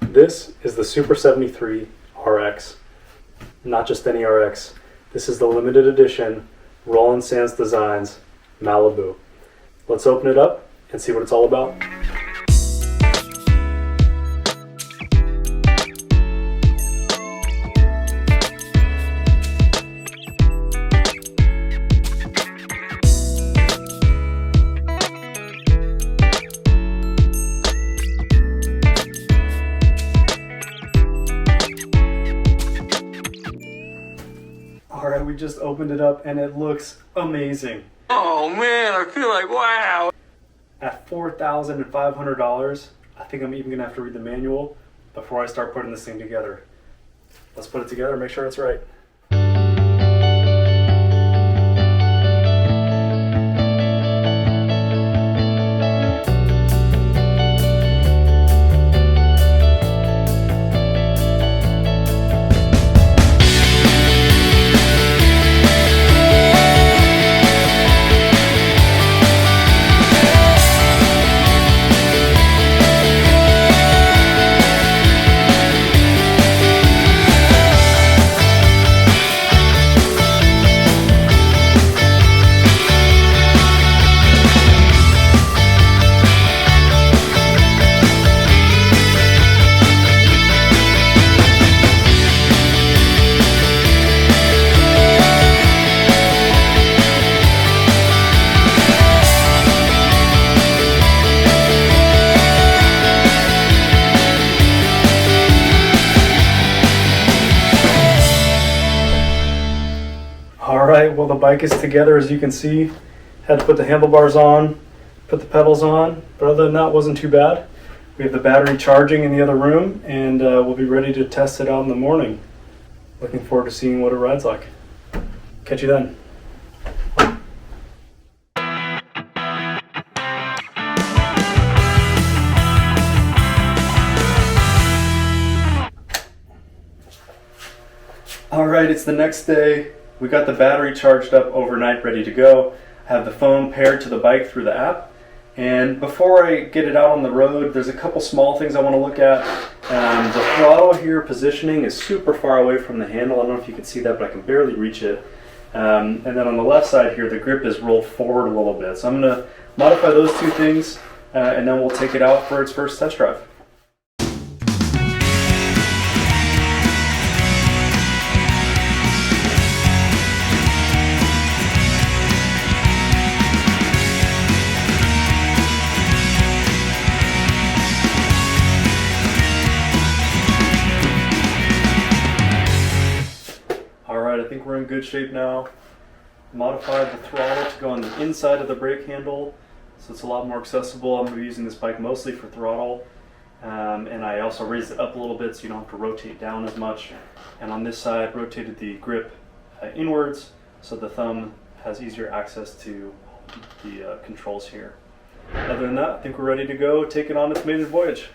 This is the Super73-RX, not just any RX. This is the limited edition Roland Sands Designs Malibu. Let's open it up and see what it's all about. Alright, we just opened it up and it looks amazing. Oh man, I feel like wow. At $4,500, I think I'm even gonna have to read the manual before I start putting this thing together. Let's put it together and make sure it's right. Alright, well the bike is together as you can see. Had to put the handlebars on, put the pedals on, but other than that it wasn't too bad. We have the battery charging in the other room and we'll be ready to test it out in the morning. Looking forward to seeing what it rides like. Catch you then. Alright, it's the next day. We got the battery charged up overnight, ready to go. I have the phone paired to the bike through the app. And before I get it out on the road, there's a couple small things I want to look at. The throttle here, positioning is super far away from the handle. I don't know if you can see that, but I can barely reach it. And then on the left side here, the grip is rolled forward a little bit. So I'm going to modify those two things, and then we'll take it out for its first test drive. I think we're in good shape now. Modified the throttle to go on the inside of the brake handle, so it's a lot more accessible. I'm going to be using this bike mostly for throttle, and I also raised it up a little bit so you don't have to rotate down as much. And on this side, rotated the grip inwards so the thumb has easier access to the controls here. Other than that, I think we're ready to go take it on its maiden voyage.